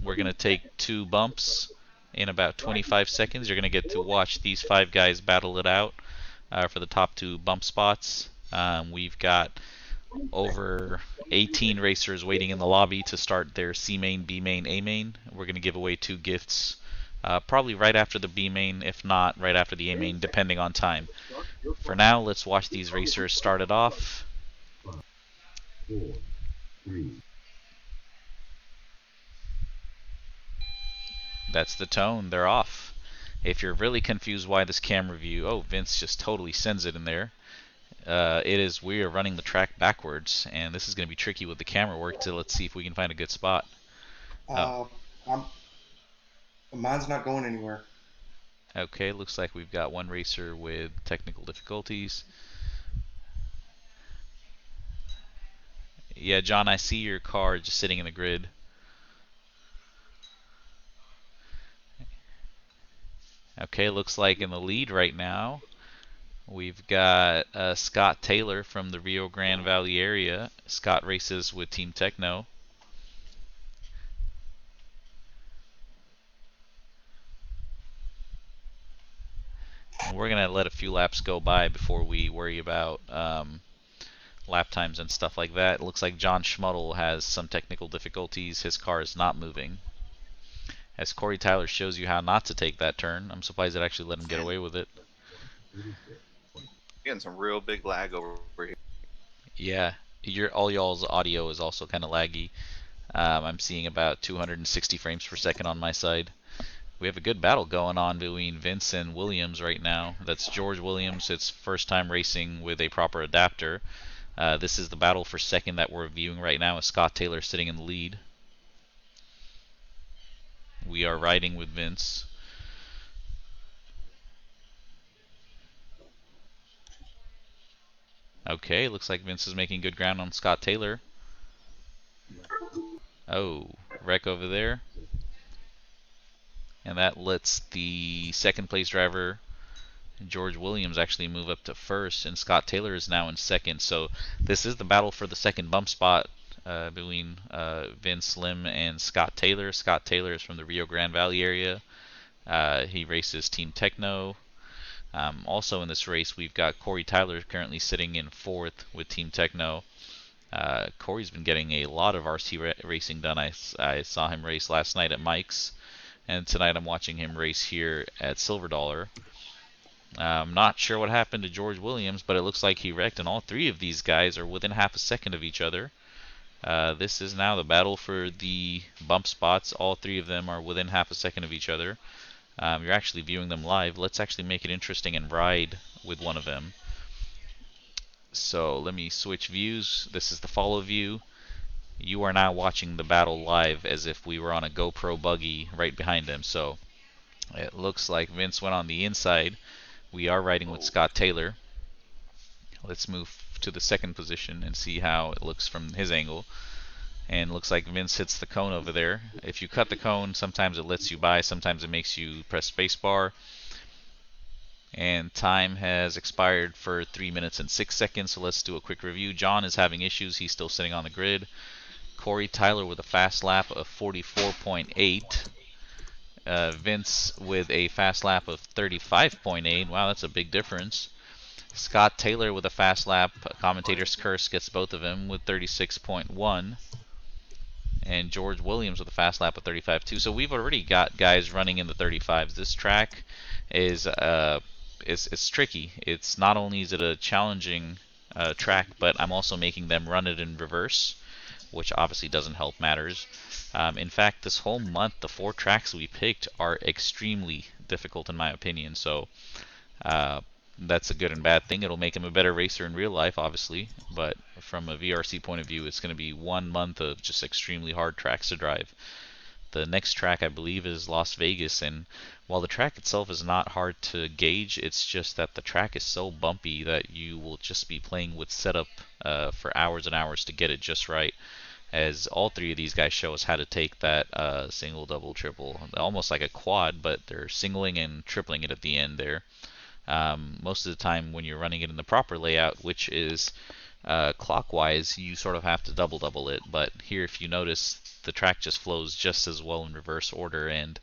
We're going to take 2 bumps in about 25 seconds. You're going to get to watch these 5 guys battle it out for the top 2 bump spots. We've got over 18 racers waiting in the lobby to start their C main, B main, A main. We're going to give away 2 gifts, probably right after the B main, if not right after the A main, depending on time. For now, let's watch these racers start it off. That's the tone, they're off. If you're really confused why this camera view, oh, Vince just totally sends it in there. It is, we are running the track backwards, and this is going to be tricky with the camera work, so let's see if we can find a good spot. Uh, I'm, mine's not going anywhere. Okay, looks like we've got one racer with technical difficulties. Yeah, John, I see your car just sitting in the grid. Okay, looks like in the lead right now, we've got Scott Taylor from the Rio Grande Valley area. Scott races with Team Techno. And we're going to let a few laps go by before we worry about lap times and stuff like that. It looks like John Schmuddle has some technical difficulties. His car is not moving. As Corey Tyler shows you how not to take that turn, I'm surprised it actually let him get away with it. Getting some real big lag over here. Yeah, all y'all's audio is also kind of laggy. I'm seeing about 260 frames per second on my side. We have a good battle going on between Vince and Williams right now. That's George Williams. It's first time racing with a proper adapter. This is the battle for second that we're viewing right now, with Scott Taylor sitting in the lead. We are riding with Vince. Okay, looks like Vince is making good ground on Scott Taylor. Oh, wreck over there. And that lets the second place driver, George Williams, actually move up to first, and Scott Taylor is now in second. So this is the battle for the second bump spot between Vince Slim and Scott Taylor. Scott Taylor is from the Rio Grande Valley area. He races Team Techno. Also in this race, we've got Corey Tyler currently sitting in fourth with Team Techno. Corey's been getting a lot of RC racing done. I saw him race last night at Mike's, and tonight I'm watching him race here at Silver Dollar. I'm not sure what happened to George Williams, but it looks like he wrecked, and all 3 of these guys are within half a second of each other. This is now the battle for the bump spots. All 3 of them are within half a second of each other. You're actually viewing them live. Let's actually make it interesting and ride with one of them. So let me switch views. This is the follow view. You are now watching the battle live as if we were on a GoPro buggy right behind him. So it looks like Vince went on the inside. We are riding with Scott Taylor. Let's move to the second position and see how it looks from his angle. And looks like Vince hits the cone over there. If you cut the cone, sometimes it lets you by, sometimes it makes you press spacebar. And time has expired for 3 minutes and 6 seconds, so let's do a quick review. John is having issues, he's still sitting on the grid. Corey Tyler with a fast lap of 44.8. Vince with a fast lap of 35.8. Wow, that's a big difference. Scott Taylor with a fast lap, commentator's curse gets both of them with 36.1. And George Williams with a fast lap of 35.2. So we've already got guys running in the 35s. This track is it's tricky. It's not only is it a challenging track, but I'm also making them run it in reverse, which obviously doesn't help matters. In fact, this whole month, the 4 tracks we picked are extremely difficult in my opinion. So that's a good and bad thing. It'll make him a better racer in real life, obviously, but from a VRC point of view, it's going to be 1 month of just extremely hard tracks to drive. The next track, I believe, is Las Vegas, and while the track itself is not hard to gauge, it's just that the track is so bumpy that you will just be playing with setup for hours and hours to get it just right, as all 3 of these guys show us how to take that single, double, triple, almost like a quad, but they're singling and tripling it at the end there. Most of the time when you're running it in the proper layout, which is clockwise, you sort of have to double it. But here, if you notice, the track just flows just as well in reverse order. And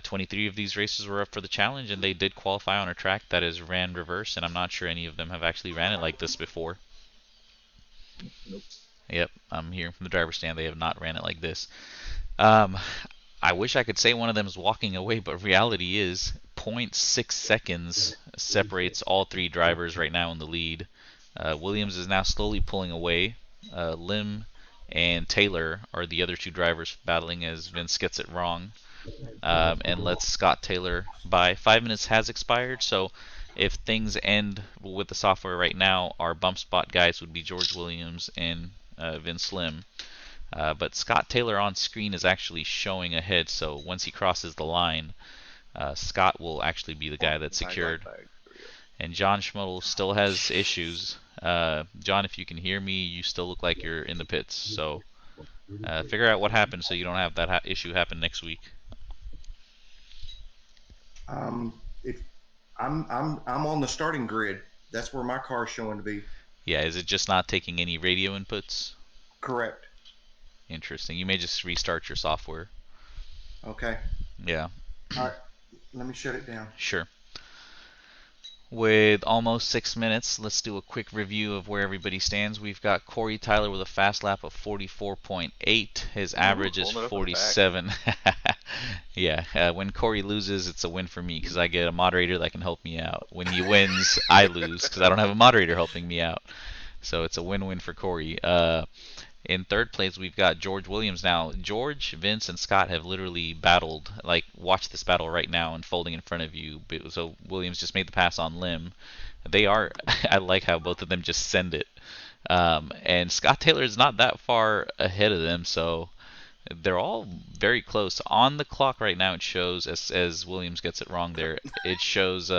23 of these races were up for the challenge, and they did qualify on a track that is ran reverse. And I'm not sure any of them have actually ran it like this before. Yep, I'm hearing from the driver's stand they have not ran it like this. I wish I could say one of them is walking away, but reality is 0.6 seconds separates all three drivers right now in the lead. Williams is now slowly pulling away. Lim and Taylor are the other two drivers battling as Vince gets it wrong and lets Scott Taylor by. 5 minutes has expired, so if things end with the software right now, our bump spot guys would be George Williams and Vince Lim. But Scott Taylor on screen is actually showing ahead, so once he crosses the line, Scott will actually be the guy that's secured. And John Schmudel still has issues. John, if you can hear me, you still look like you're in the pits. So figure out what happened so you don't have that issue happen next week. If I'm on the starting grid, that's where my car's showing to be. Yeah, is it just not taking any radio inputs? Correct. Interesting. You may just restart your software. Okay. Yeah. All right. Let me shut it down. Sure. With almost 6 minutes, let's do a quick review of where everybody stands. We've got Corey Tyler with a fast lap of 44.8. His average is 47. Yeah, when Corey loses, it's a win for me because I get a moderator that can help me out. When he wins, I lose because I don't have a moderator helping me out. So it's a win-win for Corey. In third place, we've got George Williams. Now, George, Vince, and Scott have literally battled. Like, watch this battle right now unfolding in front of you. So Williams just made the pass on Lim. They are, I like how both of them just send it. And Scott Taylor is not that far ahead of them, so they're all very close. On the clock right now, it shows, as Williams gets it wrong there, it shows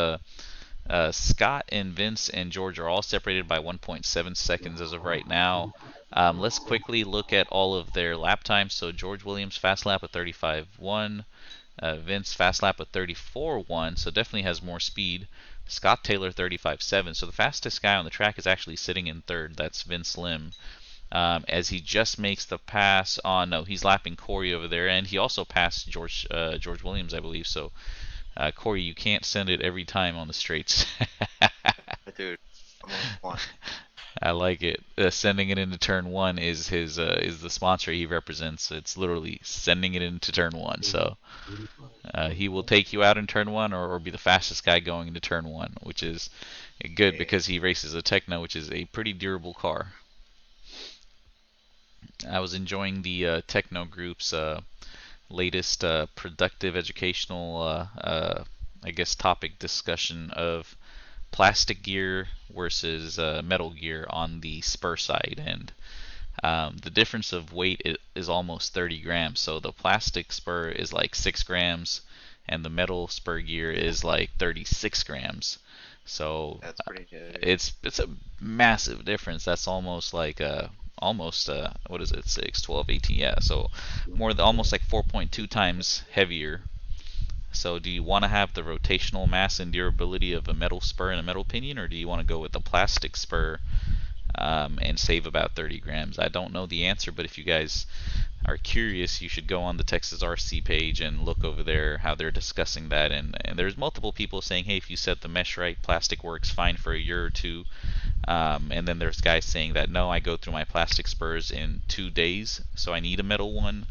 Scott and Vince and George are all separated by 1.7 seconds as of right now. Let's quickly look at all of their lap times. So George Williams fast lap at 35.1, Vince fast lap at 34.1, so definitely has more speed. Scott Taylor 35.7, so the fastest guy on the track is actually sitting in third. That's Vince Lim. As he just makes the pass on, no, he's lapping Corey over there, and he also passed George Williams, I believe. So Corey, you can't send it every time on the straights. Dude, I'm on one. I like it. Sending it into turn one is his is the sponsor he represents. It's literally sending it into turn one. So he will take you out in turn one, or be the fastest guy going into turn one, which is good because he races a Techno, which is a pretty durable car. I was enjoying the Techno group's latest productive educational, I guess, topic discussion of plastic gear versus metal gear on the spur side, and the difference of weight is almost 30 grams. So the plastic spur is like 6 grams, and the metal spur gear is like 36 grams. So That's pretty good. It's a massive difference. That's almost like what is it, 6, 12, 18, yeah, so more than almost like 4.2 times heavier. So do you want to have the rotational mass and durability of a metal spur and a metal pinion, or do you want to go with a plastic spur and save about 30 grams? I don't know the answer, but if you guys are curious, you should go on the Texas RC page and look over there how they're discussing that. And there's multiple people saying, hey, if you set the mesh right, plastic works fine for a year or two. And then there's guys saying that, no, I go through my plastic spurs in 2 days, so I need a metal one.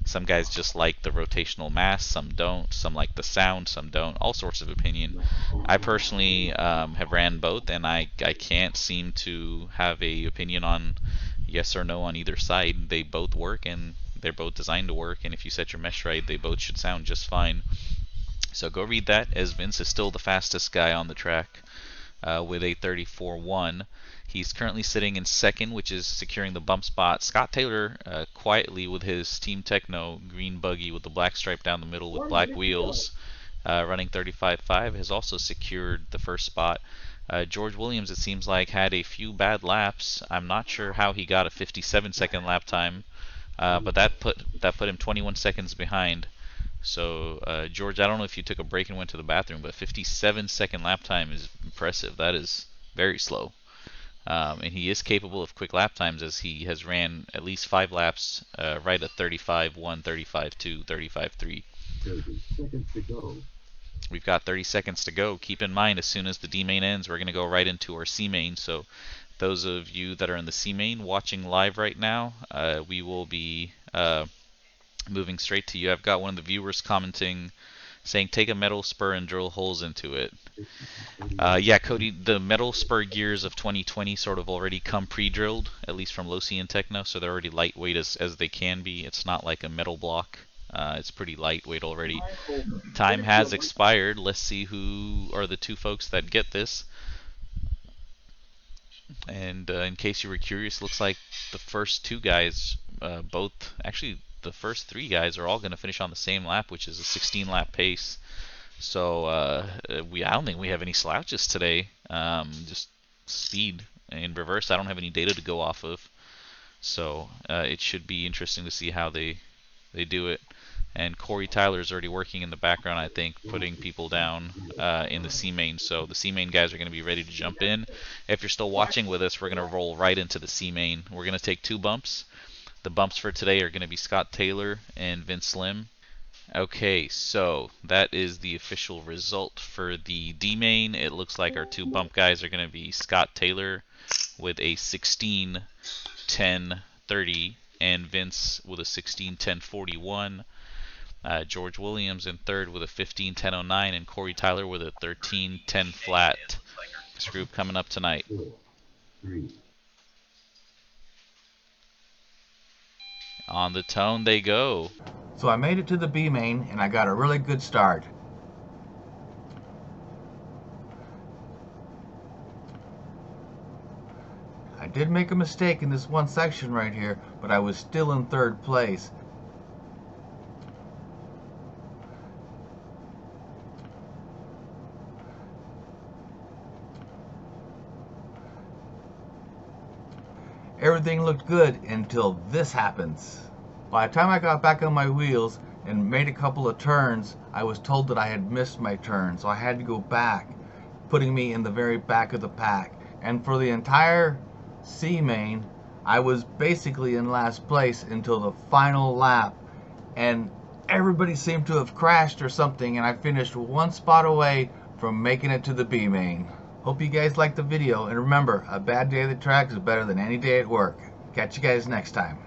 Some guys just like the rotational mass, some don't. Some like the sound, some don't. All sorts of opinion. I personally have ran both, and I can't seem to have a opinion on yes or no on either side. They both work, and they're both designed to work, and if you set your mesh right, they both should sound just fine. So go read that, as Vince is still the fastest guy on the track with a 34.1. He's currently sitting in second, which is securing the bump spot. Scott Taylor, quietly with his Team Techno green buggy with the black stripe down the middle with black wheels, running 35.5, has also secured the first spot. George Williams, it seems like, had a few bad laps. I'm not sure how he got a 57-second lap time, but that put him 21 seconds behind. So, George, I don't know if you took a break and went to the bathroom, but 57-second lap time is impressive. That is very slow. And he is capable of quick lap times, as he has ran at least 5 laps right at 35.1, 35.2, 35.3. 30 seconds to go. We've got 30 seconds to go. Keep in mind, as soon as the D main ends, we're going to go right into our C main. So those of you that are in the C main watching live right now, we will be moving straight to you. I've got one of the viewers commenting saying, take a metal spur and drill holes into it. Yeah, Cody, the metal spur gears of 2020 sort of already come pre-drilled, at least from Losi and Techno, so they're already lightweight as they can be. It's not like a metal block. It's pretty lightweight already. Time has expired. Let's see who are the 2 folks that get this. And in case you were curious, looks like the first 2 guys, actually the first 3 guys are all going to finish on the same lap, which is a 16-lap pace. So I don't think we have any slouches today. Just speed in reverse. I don't have any data to go off of, so it should be interesting to see how they do it. And Corey Tyler's already working in the background, I think, putting people down in the C main. So the C main guys are going to be ready to jump in. If you're still watching with us, we're going to roll right into the C main. We're going to take 2 bumps. The bumps for today are going to be Scott Taylor and Vince Slim. Okay, so that is the official result for the D main. It looks like our 2 bump guys are going to be Scott Taylor with a 16:10:30 and Vince with a 16:10:41. George Williams in third with a 15:10:09 and Corey Tyler with a 13:10 flat. This group coming up tonight. 4, 3. On the tone they go. So I made it to the B main and I got a really good start. I did make a mistake in this one section right here, but I was still in 3rd place. Everything looked good until this happens. By the time I got back on my wheels and made a couple of turns, I was told that I had missed my turn, so I had to go back, putting me in the very back of the pack. And for the entire C main, I was basically in last place until the final lap, and everybody seemed to have crashed or something, and I finished 1 spot away from making it to the B main. Hope you guys liked the video, and remember, a bad day at the track is better than any day at work. Catch you guys next time.